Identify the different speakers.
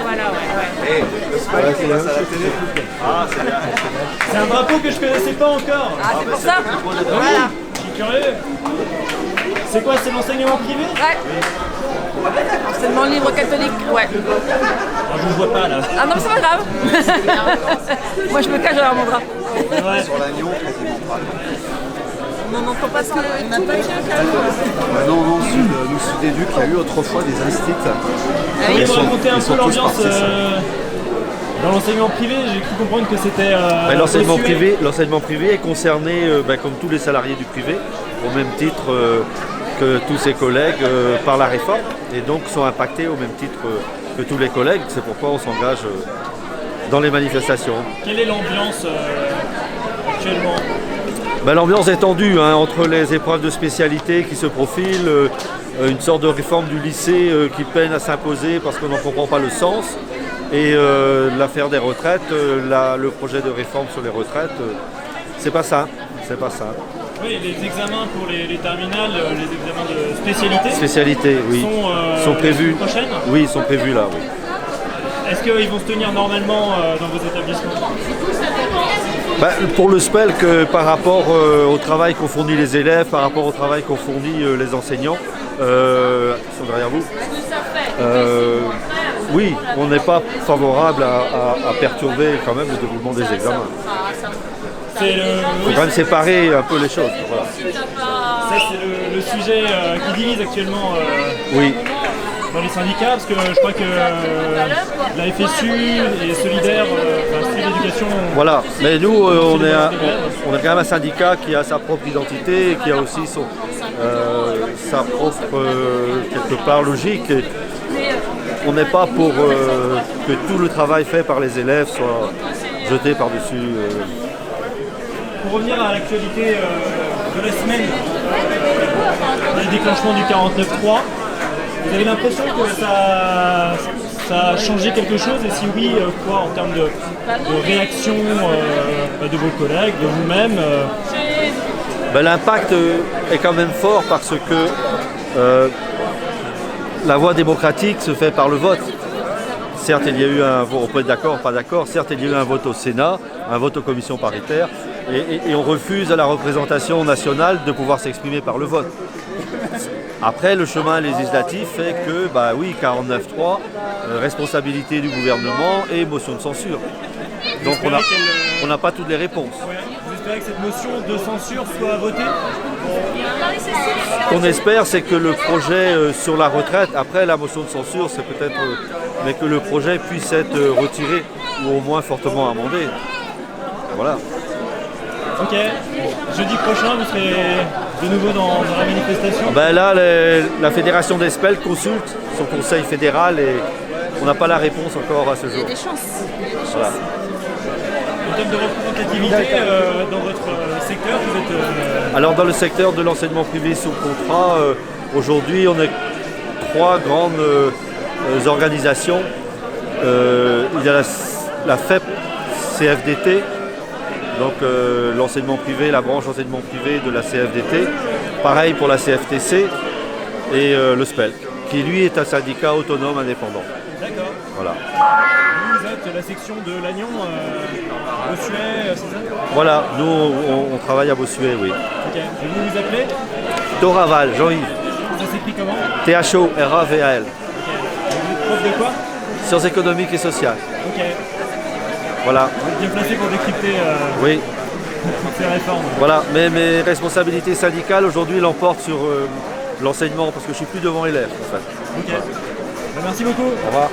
Speaker 1: Voilà, ouais.
Speaker 2: Et le SPALC qui passe à la télé. Ah, c'est bien.
Speaker 3: C'est un drapeau que je connaissais pas encore.
Speaker 1: Ah, c'est pour ça.
Speaker 3: Voilà. Je suis curieux. C'est quoi, c'est l'enseignement privé?
Speaker 1: Ouais. Enseignement libre catholique, ouais.
Speaker 3: Ah, je vous vois pas là.
Speaker 1: Ah non, mais c'est pas grave. Moi, je me cache derrière mon drap.
Speaker 3: Ouais.
Speaker 2: Sur l'agneau, quasiment pas.
Speaker 1: On n'entend pas ce que le tout
Speaker 2: Non, nous Sud-Éduc, il y a eu autrefois des instituts.
Speaker 3: Vous pouvez me raconter un peu l'ambiance dans l'enseignement privé? J'ai cru comprendre que c'était...
Speaker 4: L'enseignement privé est concerné, comme tous les salariés du privé, au même titre que tous ses collègues par la réforme, et donc sont impactés au même titre que tous les collègues. C'est pourquoi on s'engage dans les manifestations.
Speaker 3: Quelle est l'ambiance actuellement?
Speaker 4: L'ambiance est tendue entre les épreuves de spécialité qui se profilent, une sorte de réforme du lycée qui peine à s'imposer parce qu'on n'en comprend pas le sens, et l'affaire des retraites, le projet de réforme sur les retraites, c'est pas ça.
Speaker 3: Oui, les examens pour les terminales, les examens de spécialité.
Speaker 4: Spécialité, oui.
Speaker 3: Sont
Speaker 4: prévus.
Speaker 3: Prochaines.
Speaker 4: Oui, ils sont prévus là, oui.
Speaker 3: Est-ce qu'ils vont se tenir normalement dans vos établissements?
Speaker 4: Pour le SPELC, par rapport au travail qu'ont fourni les élèves, par rapport au travail qu'ont fourni les enseignants, qui sont derrière vous, oui, on n'est pas favorable à perturber quand même le déroulement des examens. Il faut quand même séparer un peu les choses. Voilà.
Speaker 3: Ça, c'est le sujet qui divise actuellement
Speaker 4: oui.
Speaker 3: Dans les syndicats, parce que je crois que la FSU et Solidaire, l'éducation...
Speaker 4: Voilà, mais nous, on est quand même un syndicat qui a sa propre identité et qui a aussi sa propre, quelque part, logique. Et on n'est pas pour que tout le travail fait par les élèves soit jeté par-dessus.
Speaker 3: Pour revenir à l'actualité de la semaine, le déclenchement du 49.3, vous avez l'impression que ça a changé quelque chose, et si oui, quoi, en termes de réaction de vos collègues, de vous-même
Speaker 4: L'impact est quand même fort parce que la voie démocratique se fait par le vote. Certes, il y a eu un vote, on peut être d'accord, pas d'accord, certes, il y a eu un vote au Sénat, un vote aux commissions paritaires, et on refuse à la représentation nationale de pouvoir s'exprimer par le vote. Après, le chemin législatif fait que, oui, 49.3, responsabilité du gouvernement et motion de censure. Donc on n'a pas toutes les réponses.
Speaker 3: Vous espérez que cette motion de censure soit votée?
Speaker 4: Ce qu'on espère, c'est que le projet sur la retraite, après la motion de censure, c'est peut-être, mais que le projet puisse être retiré ou au moins fortement amendé. Voilà.
Speaker 3: Ok. Jeudi prochain, vous serez de nouveau dans la manifestation?
Speaker 4: Là, la fédération des SPELC consulte son conseil fédéral et on n'a pas la réponse encore à ce jour.
Speaker 1: Il y a des chances.
Speaker 4: Voilà.
Speaker 3: En termes de représentativité, dans votre secteur, vous êtes...
Speaker 4: Alors dans le secteur de l'enseignement privé sous contrat, aujourd'hui on est 3 grandes organisations. Il y a la FEP CFDT, donc l'enseignement privé, la branche enseignement privé de la CFDT. Pareil pour la CFTC et le SPELC, qui lui est un syndicat autonome indépendant.
Speaker 3: D'accord.
Speaker 4: Voilà.
Speaker 3: Vous êtes la section de Lannion, Bossuet, c'est ça?
Speaker 4: Voilà, nous on travaille à Bossuet, oui.
Speaker 3: Ok. Et vous vous appelez?
Speaker 4: Thoraval, Jean-Yves.
Speaker 3: Ça s'écrit comment?
Speaker 4: THORAVAL.
Speaker 3: Ok. Vous êtes prof de quoi?
Speaker 4: Sciences économiques et sociales.
Speaker 3: Ok.
Speaker 4: Voilà.
Speaker 3: Vous êtes bien placé pour décrypter
Speaker 4: Oui.
Speaker 3: ces réformes.
Speaker 4: Voilà, mais mes responsabilités syndicales aujourd'hui l'emportent sur l'enseignement parce que je suis plus devant élèves en fait.
Speaker 3: Ok. Merci beaucoup.
Speaker 4: Au revoir.